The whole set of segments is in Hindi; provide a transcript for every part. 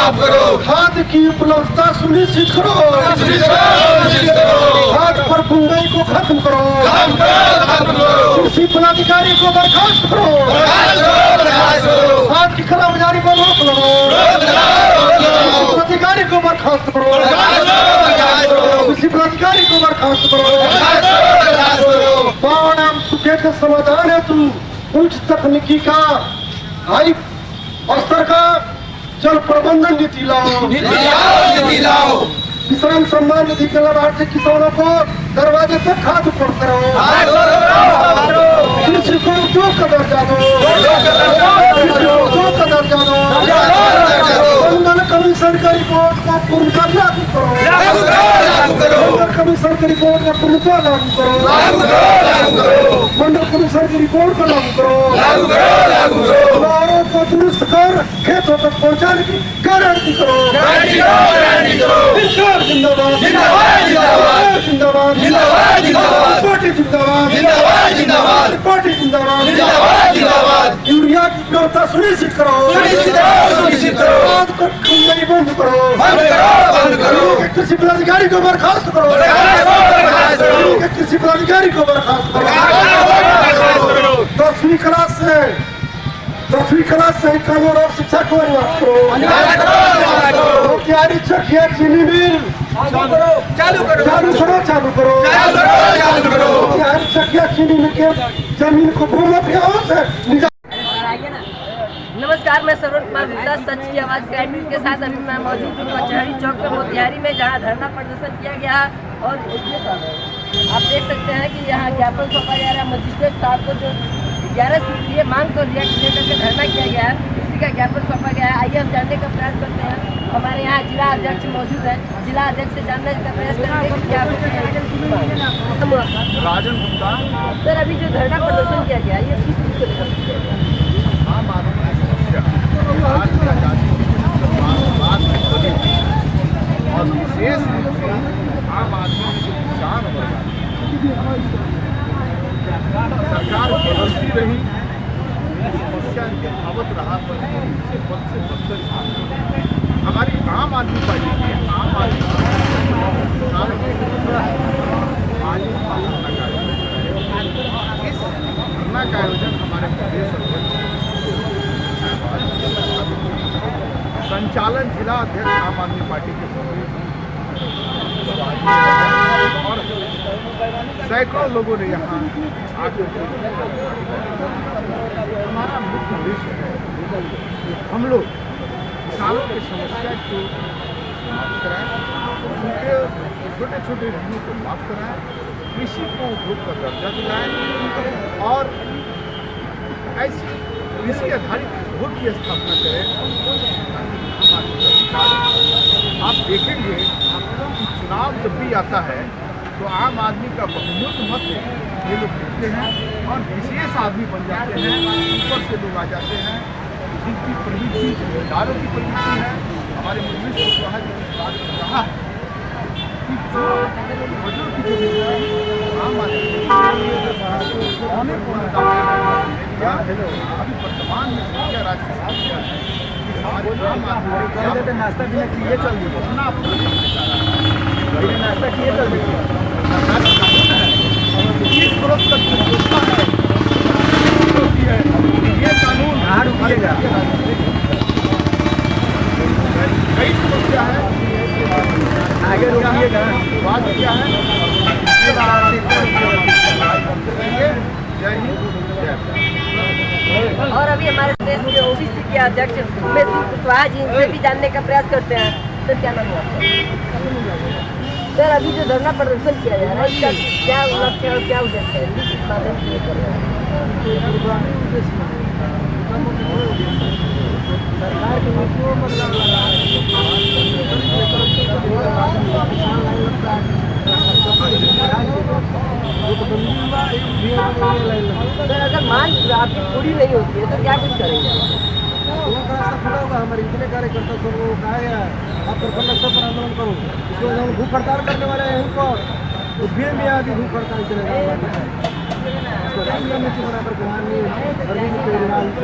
साफ करो। खाद की उपलब्धता सुनिश्चित करो। खाद पर महंगाई को खत्म करो। कृषि पदाधिकारी को बर्खास्त करो। खाद की कालाबाजारी पर रोक लगाओ। कृषि पदाधिकारी को बर्खास्त करो। कृषि पदाधिकारी को बर्खास्त करो। बाढ़ एवं सूखे का समाधान है तू उच्च तकनीकी का हाई स्तर का जल प्रबंधन नीति लाओ। किसान सम्मान निधि के लाभार्थी किसानों को दरवाजे तक खाद उपलब्ध कराओ। कृषि को उद्योग का दर्जा दो। मंडल कमीशन का रिपोर्ट को पूर्णतः लागू करो। मंडल कमीशन की रिपोर्ट का पूर्णतः लागू करो। मंडल कमीशन की रिपोर्ट को लागू करो। को दुरुस्त कर खेतों तक पहुँचाने की गारंटी करो। जिंदाबाद जिंदाबाद पार्टी जिंदाबाद पार्टी जिंदाबाद। यूरिया की उपलब्धता सुनिश्चित करो। खाद को खरीदना बंद करो। कृषि पदाधिकारी को बर्खास्त करो। कृषि पदाधिकारी को बर्खास्त करो। 10वीं क्लास से कानून और शिक्षा को अनिवार्य करो। तैयारी चकिया चीनी मिल चालू करो। तैयारी चकिया चीनी मिल के जमीन को भूमाफियाओं से नमस्कार, मैं सरोज कुमार गुप्ता, सच की आवाज़ क्राइम न्यूज़ के साथ अभी मैं मौजूद हूँ कचहरी चौक पर मोतिहारी में, जहाँ धरना प्रदर्शन किया गया। और आप देख सकते हैं कि यहाँ ज्ञापन सौंपा जा रहा है मजिस्ट्रेट साहब को, जो 11 सूत्रीय मांग को रिएक्ट लेकर के धरना किया गया है, उसी का ज्ञापन सौंपा गया है। आइए हम जानने का प्रयास करते हैं। हमारे यहाँ जिला अध्यक्ष मौजूद है, जिला अध्यक्ष से जानने का प्रयास करेंगे कि क्या राजन गुप्ता। सर, अभी जो धरना प्रदर्शन किया गया ये किस चीज़ को लेकर किया गया? आम आदमी की समस्या आज की आजादी बाद में बनी और विशेष रूप से आम आदमी के जो किसान वर्ग सरकार बदलती रही, समस्या इनके आवत रहा पर से बदतर हमारी आम आदमी पार्टी की किसानों के आज इस धरना का आयोजन हमारे प्रदेश अध्यक्ष संचालन जिला अध्यक्ष आम आदमी पार्टी के और सैकड़ों लोगों ने यहाँ आकर हमारा मुख्य उद्देश्य है हम लोग किसानों की समस्या को समाप्त कराएं, उनके छोटे छोटे ऋणों को माफ कराएं, कृषि को उद्योग का दर्जा दिलाएं और ऐसी कृषि आधारित उद्योग की स्थापना करें। आप देखेंगे चुनाव जब भी आता है तो आम आदमी का बहुमूल्य मत ये लोग देते हैं और विशेष आदमी बन जाते हैं। ऊपर से लोग आ जाते हैं जिनकी प्रवृत्ति जमींदारों की प्रवृत्ति है। हमारे मुद्रित कुशवाहा जी ने कहा है कि जो वजह की जमीन आम आदमी पौने अभी वर्तमान में क्या राजस्थान क्या है नाश्ता भी किए चल दीजिए अपना नाश्ता किए चल दीजिए ये कानून रुकिएगा। कई समस्या है आगे रुकिएगा। बात क्या है जय हिंद। और अभी हमारे देश के ओबीसी के अध्यक्ष उमेश कुशवाहा जी, इनसे भी जानने का प्रयास करते हैं। सर, क्या नाम है? सर, अभी जो धरना प्रदर्शन किया जा रहा है इसका क्या लक्ष्य और क्या उद्देश्य है? सरकार की नीतियों पर सर, अगर मान आपकी पूरी नहीं होती है तो क्या कुछ करेंगे? हमारे इतने कार्यकर्ता सब लोग कहा गया आप प्रखंड स्तर पर आंदोलन करो। इसको हम भूख हड़ताल करने वाले हैं इनको तो फिर भी आगे भूख हड़ताल चलेगा। बराबर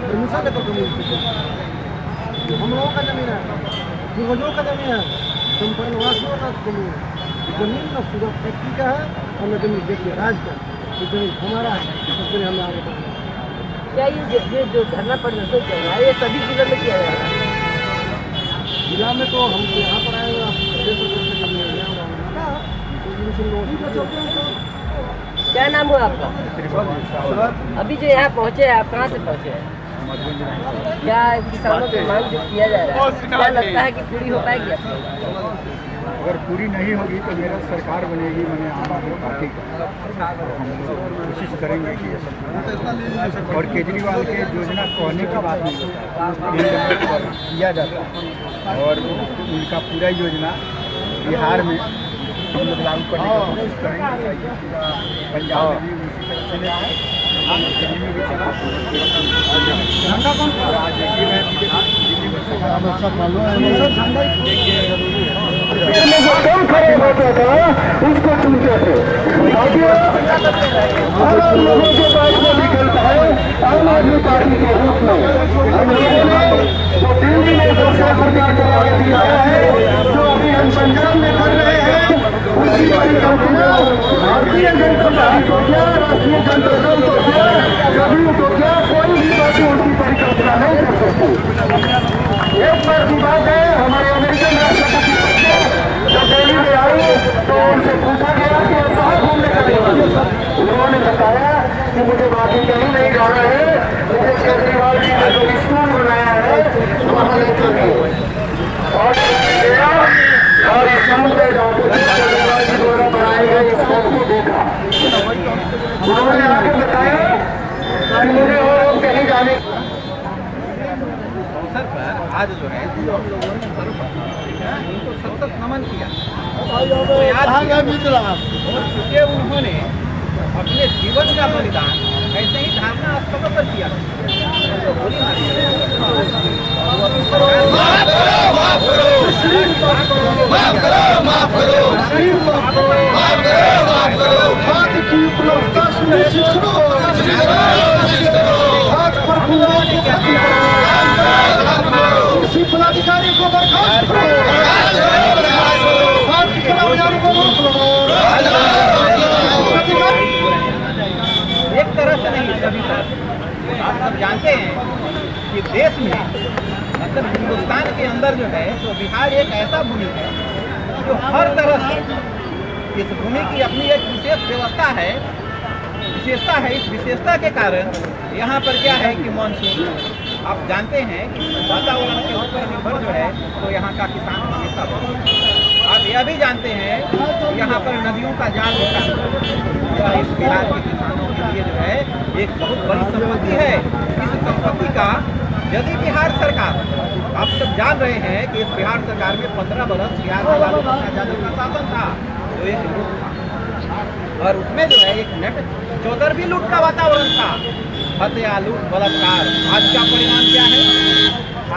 परमिशन लेकर हम लोगों का जमीन है। पूर्वजों का जमीन है, तुम परिवासियों का जमीन ना पूरा फैक्ट्री का है और न जमीन देखिए राज का, ये जमीन हमारा है, इसलिए हमें आगे बढ़ना है। क्या ये जो धरना प्रदर्शन चल रहा है ये सभी जिलों में किया जा रहा है? जिला में तो हम यहाँ पर आए हुए प्रदेश क्या नाम हुआ आपका? अभी जो यहाँ पहुँचे हैं आप कहाँ से पहुँचे हैं? क्या किसानों की मांग जो किया जा रहा है क्या लगता है कि पूरी हो पाएगी आपको? अगर पूरी नहीं होगी तो मेरा सरकार बनेगी, मैंने आम आदमी पार्टी का, तो हम लोग कोशिश करेंगे कि ये सब। और केजरीवाल के योजना कहने की बात नहीं होता, किया जाता है और उनका पूरा योजना बिहार में हम लोग लागू करने की कोशिश करेंगे। पूरा पंजाब में भी उसी तरह चलेगा, दिल्ली में भी चला। और आज देखिए मैं दिल्ली में कौन खड़े होते थे उसको चुनते थे। आम लोगों के पास में निकलता है आम आदमी पार्टी के रूप में हम लोगों ने जो दिल्ली में दूसरा सरकार चला के दिया है, जो अभी हम पंजाब में कर रहे हैं, उसी परिकल्पना भारतीय जनता पार्टी को क्या, राष्ट्रीय जनता दल को क्या, जदयू को क्या, कोई भी पार्टी उसकी परिकल्पना नहीं कर सकती। एक बार की बात है, हमारे अमेरिकन राष्ट्रपति जब दिल्ली में आई तो उनसे पूछा गया कि आप कहाँ घूमने चले वाले? उन्होंने बताया कि मुझे बाकी कहीं नहीं जाना है, मुझे केजरीवाल जी ने जो स्कूल बनाया है वहाँ ले चलिए। और गया और स्कूल में जाकर केजरीवाल जी द्वारा बनाए गए स्कूल को देखा। उन्होंने आगे बताया कि मुझे और कहीं जाने अवसर पर आज जो है हम लोगों ने उनको सतत नमन किया, तो याद किया। और चूंकि उन्होंने अपने जीवन का बलिदान ऐसे ही धारणा स्थलों पर किया, तो गोली पदाधिकारी को बर्खास्त करो, एक तरह से नहीं सभी तरह। आप सब जानते हैं कि देश में मतलब हिंदुस्तान के अंदर जो है तो बिहार एक ऐसा भूमि है जो हर तरह से इस भूमि की अपनी एक विशेष व्यवस्था है, विशेषता है। इस विशेषता के कारण यहाँ पर क्या है कि मानसून आप जानते हैं कि वातावरण के ऊपर निर्भर जो है तो यहाँ का किसान हमेशा आप यह भी जानते हैं कि यहाँ पर नदियों का जाल होता है। यह इस बिहार के किसानों के लिए जो है एक बहुत बड़ी संपत्ति है। इस संपत्ति का यदि बिहार सरकार, आप सब जान रहे हैं कि इस बिहार सरकार में 15 वर्ष बिहार में लालू प्रसाद यादव का शासन था, तो एक लूट था और उसमें जो है एक नेट चौधर भी लूट का वातावरण था, हत्या लूट बलात्कार। आज का परिणाम क्या है?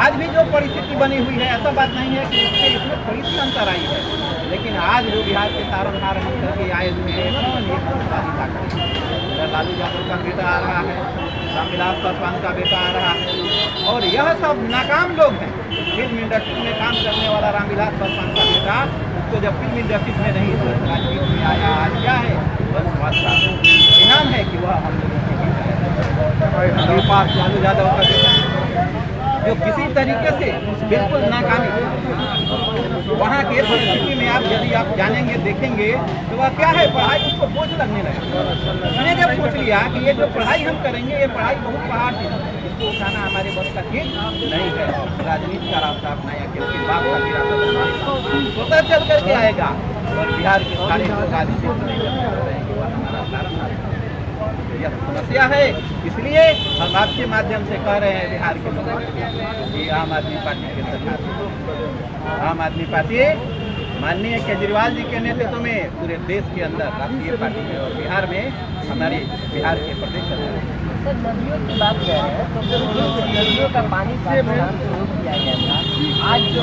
आज भी जो परिस्थिति बनी हुई है, ऐसा बात नहीं है कि उसके इसमें थोड़ी सी अंतर आई है, लेकिन आज जो बिहार के तारोधार हम करके आए हुए हैं लालू यादव का बेटा आ रहा है, रामविलास पासवान का बेटा आ रहा है, और यह सब नाकाम लोग हैं। फिल्म इंडस्ट्री में काम करने वाला रामविलास पासवान का बेटा, उसको जब फिल्म इंडस्ट्री में नहीं राजनीति में आया, आज क्या है इनाम है कि वह हम लोगों के पास लालू यादव का बेटा जो किसी तरीके से बिल्कुल नाकामी वहाँ के परिस्थिति में आप यदि आप जानेंगे देखेंगे तो वह क्या है, पढ़ाई उसको बोझ लगने लगा। मैंने जब सोच लिया कि ये जो पढ़ाई हम करेंगे ये पढ़ाई बहुत पहाड़ है, इसको उठाना हमारे बस का चीज नहीं है। राजनीति का रास्ता अपनाया क्योंकि बाप का गिरा स्वतः चल करके आएगा और बिहार के सारे लोग यह समस्या है। इसलिए हम आपके माध्यम से कह रहे हैं बिहार के लोगों कि आम आदमी पार्टी के सरकार, आम आदमी पार्टी माननीय केजरीवाल जी के नेतृत्व में पूरे देश के अंदर राष्ट्रीय पार्टी में और बिहार में हमारे बिहार के प्रदेश सर नदियों की बात कर रहे हैं तो नदियों का पानी से रोक दिया गया था। आज जो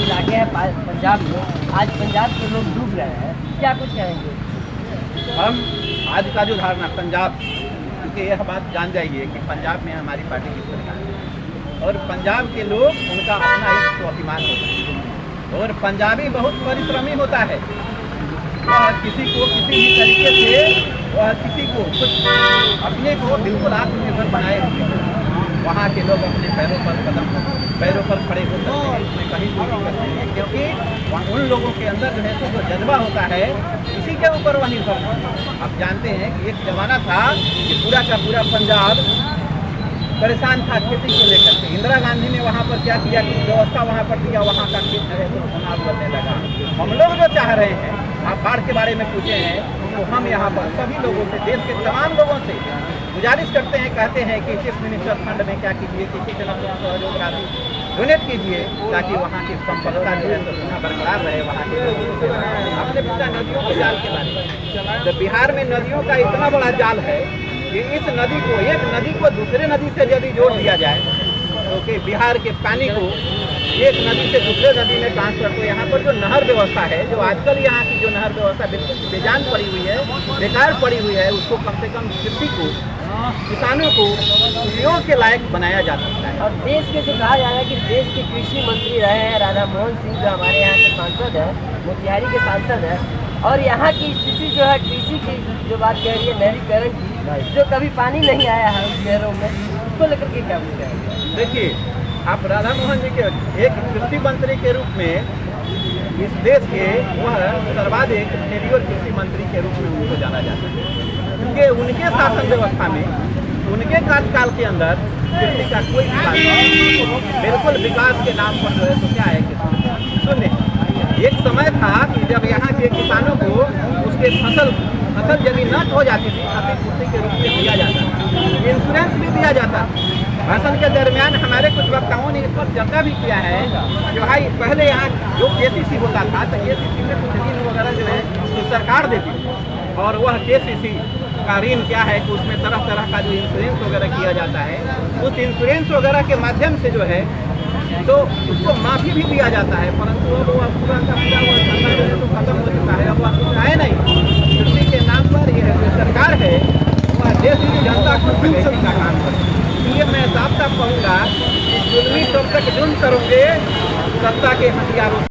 इलाके हैं पंजाब में, आज पंजाब के लोग डूब रहे हैं, क्या कुछ कहेंगे? हम आज का जो धारणा पंजाब, क्योंकि यह बात जान जाइए कि पंजाब में हमारी पार्टी की सरकार है और पंजाब के लोग उनका अपना एक स्वाभिमान होता है और पंजाबी बहुत परिश्रमी होता है। वह किसी को किसी भी तरीके से वह किसी को कुछ अपने को बिल्कुल आत्मनिर्भर बनाए हुए हैं। वहाँ के लोग अपने पैरों पर खड़े हो सकते हैं, उसमें कहीं भी नहीं करते हैं, क्योंकि उन लोगों के अंदर जो है तो जो जज्बा होता है इसी के ऊपर वह निर्भर होता है। आप जानते हैं कि एक जमाना था कि पूरा का पूरा पंजाब परेशान था खेती को लेकर के। इंदिरा गांधी ने वहाँ पर क्या किया कि व्यवस्था वहाँ पर दिया, वहाँ का खेत जो है तो चुनाव करने लगा। हम लोग जो चाह रहे हैं, आप बाढ़ के बारे में पूछे हैं, तो हम यहाँ पर सभी लोगों से, देश के तमाम लोगों से गुजारिश करते हैं, कहते हैं कि चीफ मिनिस्टर फंड में क्या कीजिए, किसी तरह से सहयोग राशि डोनेट कीजिए ताकि वहाँ की संपन्नता जो है तो पुनः बरकरार रहे। वहाँ के लोगों से आपने पूछा नदियों के जाल के बारे में, तो बिहार में नदियों का इतना बड़ा जाल है कि इस नदी को, एक नदी को दूसरे नदी से यदि जोड़ दिया जाए तो कि बिहार के पानी को एक नदी से दूसरे नदी में ट्रांसफर, तो यहाँ पर जो नहर व्यवस्था है, जो आजकल यहाँ की जो नहर व्यवस्था बिल्कुल बेजान पड़ी हुई है, बेकार पड़ी हुई है, उसको कम से कम कृषि को, किसानों को उपयोग के लायक बनाया जा सकता है। और देश के जो कहा जा रहा है कि देश के कृषि मंत्री रहे हैं राधा मोहन सिंह, जो हमारे यहाँ के सांसद है, मोतिहारी के सांसद है, और यहाँ की स्थिति जो है कृषि की जो बात कह रही है नहरीकरण की, जो कभी पानी नहीं आया है शहरों में, उसको लेकर के क्या बोल रहे हैं? देखिए, आप राधा मोहन जी के एक कृषि मंत्री के रूप में इस देश के वह सर्वाधिक सीनियर कृषि मंत्री के रूप में उनको जाना जाता है, क्योंकि उनके शासन व्यवस्था में, उनके कार्यकाल के अंदर कृषि का कोई विकास नहीं। बिल्कुल विकास के नाम पर जो है तो क्या है कि शून्य। एक समय था कि जब यहाँ के किसानों को उसके फसल यदि नष्ट हो जाती थी, क्षतिपूर्ति के रूप में दिया जाता था, इंश्योरेंस भी दिया जाता। भाषण के दरमियान हमारे कुछ वक्ताओं ने इस पर चर्चा भी किया है कि भाई पहले यहाँ जो केसीसी होता था, तो केसीसी में कुछ ऋण वगैरह जो है तो सरकार देती थी, और वह केसीसी का ऋण क्या है कि उसमें तरह तरह का जो इंश्योरेंस वगैरह किया जाता है, उस इंश्योरेंस वगैरह के माध्यम से जो है तो उसको माफ़ी भी दिया जाता है, परंतु अब वह पूरा का पूरा वह धंधा जो है तो खत्म हो चुका है। अब वह कुछ आए नहीं, कृषि के नाम पर यह जो सरकार है वह देश की जनता को ठगने का काम करे। इसलिए मैं साफ साफ कहूँगा कि जुल्मी तब तक जुल्म करोगे सत्ता के हथियारों